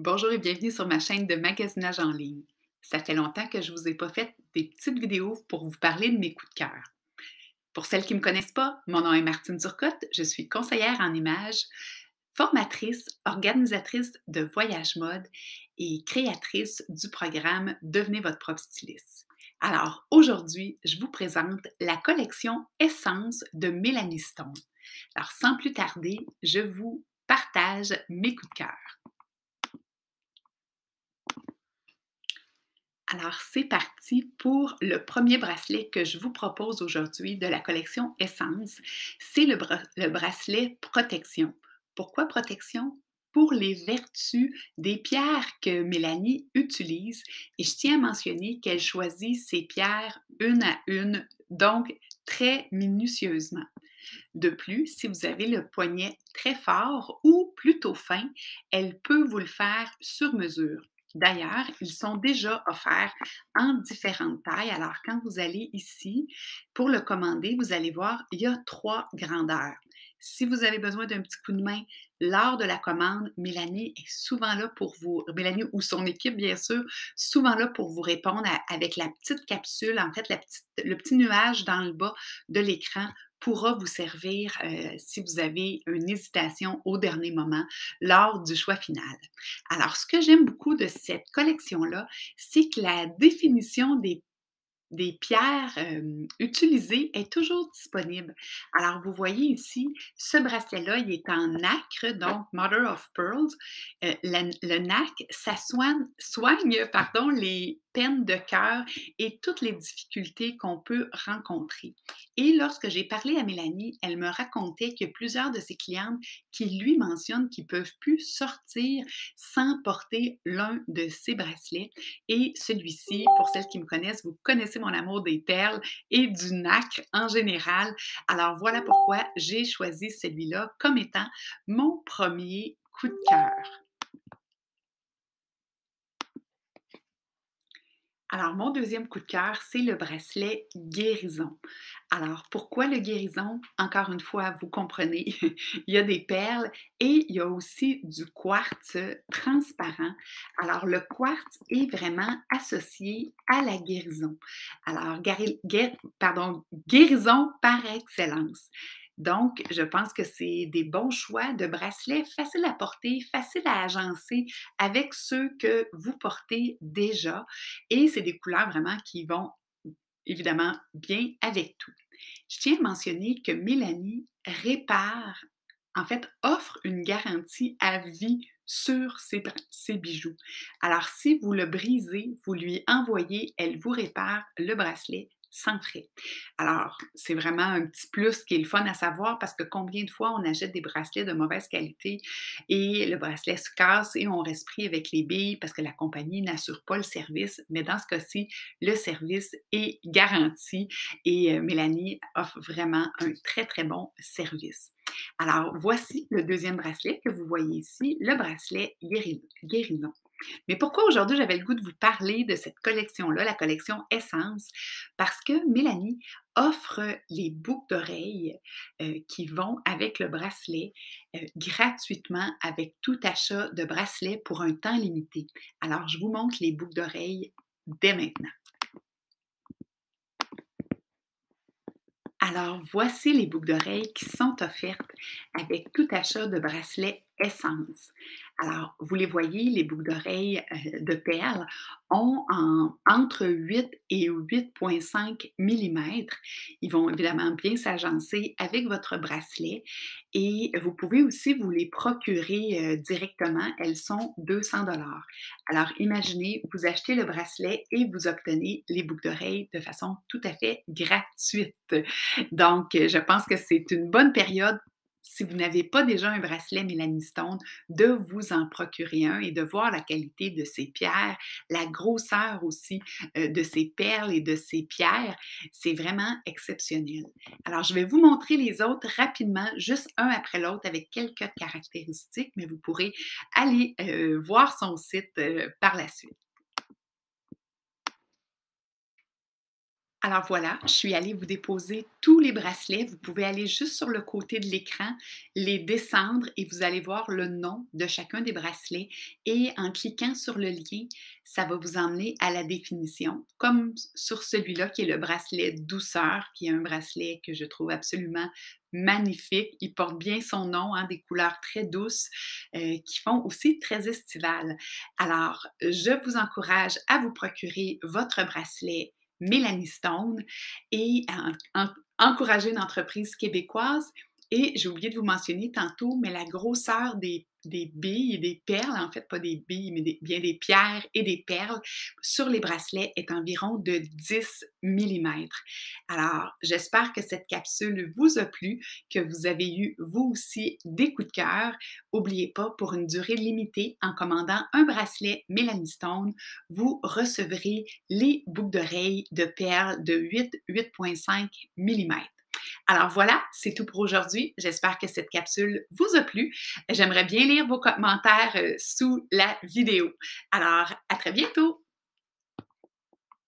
Bonjour et bienvenue sur ma chaîne de magasinage en ligne. Ça fait longtemps que je ne vous ai pas fait des petites vidéos pour vous parler de mes coups de cœur. Pour celles qui ne me connaissent pas, mon nom est Martine Turcotte, je suis conseillère en images, formatrice, organisatrice de voyage mode et créatrice du programme Devenez votre propre styliste. Alors aujourd'hui, je vous présente la collection Essence de Mélanie Stone. Alors sans plus tarder, je vous partage mes coups de cœur. Alors, c'est parti pour le premier bracelet que je vous propose aujourd'hui de la collection Essence. C'est le bracelet Protection. Pourquoi Protection? Pour les vertus des pierres que Mélanie utilise. Et je tiens à mentionner qu'elle choisit ses pierres une à une, donc très minutieusement. De plus, si vous avez le poignet très fort ou plutôt fin, elle peut vous le faire sur mesure. D'ailleurs, ils sont déjà offerts en différentes tailles. Alors, quand vous allez ici pour le commander, vous allez voir, il y a 3 grandeurs. Si vous avez besoin d'un petit coup de main lors de la commande, Mélanie est souvent là pour vous, Mélanie ou son équipe, bien sûr, souvent là pour vous répondre avec la petite capsule, en fait, le petit nuage dans le bas de l'écran pourra vous servir si vous avez une hésitation au dernier moment lors du choix final. Alors, ce que j'aime beaucoup de cette collection-là, c'est que la définition des pierres utilisées est toujours disponible. Alors, vous voyez ici, ce bracelet-là, il est en nacre, donc Mother of Pearls. Le nacre, ça soigne les peines de cœur et toutes les difficultés qu'on peut rencontrer. Et lorsque j'ai parlé à Mélanie, elle me racontait qu'il y a plusieurs de ses clientes qui lui mentionnent qu'ils ne peuvent plus sortir sans porter l'un de ces bracelets. Et celui-ci, pour celles qui me connaissent, vous connaissez mon amour des perles et du nacre en général. Alors voilà pourquoi j'ai choisi celui-là comme étant mon premier coup de cœur. Alors, mon deuxième coup de cœur, c'est le bracelet guérison. Alors, pourquoi le guérison? Encore une fois, vous comprenez, il y a des perles et il y a aussi du quartz transparent. Alors, le quartz est vraiment associé à la guérison. Alors, guérison par excellence. Donc, je pense que c'est des bons choix de bracelets faciles à porter, faciles à agencer avec ceux que vous portez déjà. Et c'est des couleurs vraiment qui vont évidemment bien avec tout. Je tiens à mentionner que Mélanie répare, en fait, offre une garantie à vie sur ses bijoux. Alors, si vous le brisez, vous lui envoyez, elle vous répare le bracelet sans frais. Alors, c'est vraiment un petit plus qui est le fun à savoir parce que combien de fois on achète des bracelets de mauvaise qualité et le bracelet se casse et on reste pris avec les billes parce que la compagnie n'assure pas le service. Mais dans ce cas-ci, le service est garanti et Mélanie offre vraiment un très, très bon service. Alors, voici le deuxième bracelet que vous voyez ici, le bracelet guérison. Mais pourquoi aujourd'hui j'avais le goût de vous parler de cette collection-là, la collection Essence? Parce que Mélanie offre les boucles d'oreilles qui vont avec le bracelet gratuitement avec tout achat de bracelet pour un temps limité. Alors, je vous montre les boucles d'oreilles dès maintenant. Alors, voici les boucles d'oreilles qui sont offertes avec tout achat de bracelet Essence. Alors, vous les voyez, les boucles d'oreilles de perles ont entre 8 et 8,5 mm. Ils vont évidemment bien s'agencer avec votre bracelet et vous pouvez aussi vous les procurer directement. Elles sont 200 dollars. Alors, imaginez, vous achetez le bracelet et vous obtenez les boucles d'oreilles de façon tout à fait gratuite. Donc, je pense que c'est une bonne période, si vous n'avez pas déjà un bracelet Mélanie Stone, de vous en procurer un et de voir la qualité de ces pierres, la grosseur aussi de ces perles et de ces pierres. C'est vraiment exceptionnel. Alors, je vais vous montrer les autres rapidement, juste un après l'autre avec quelques caractéristiques, mais vous pourrez aller voir son site par la suite. Alors voilà, je suis allée vous déposer tous les bracelets. Vous pouvez aller juste sur le côté de l'écran, les descendre et vous allez voir le nom de chacun des bracelets. Et en cliquant sur le lien, ça va vous emmener à la définition, comme sur celui-là qui est le bracelet douceur, qui est un bracelet que je trouve absolument magnifique. Il porte bien son nom, hein, des couleurs très douces qui font aussi très estivales. Alors, je vous encourage à vous procurer votre bracelet Mélanie Stone et encourager une entreprise québécoise. Et j'ai oublié de vous mentionner tantôt, mais la grosseur des billes et des perles, en fait, pas des billes, mais bien des pierres et des perles sur les bracelets est environ de 10 millimètres. Alors, j'espère que cette capsule vous a plu, que vous avez eu, vous aussi, des coups de cœur. N'oubliez pas, pour une durée limitée, en commandant un bracelet Mélanie Stone, vous recevrez les boucles d'oreilles de perles de 8,5 mm. Alors voilà, c'est tout pour aujourd'hui. J'espère que cette capsule vous a plu. J'aimerais bien lire vos commentaires sous la vidéo. Alors, à très bientôt!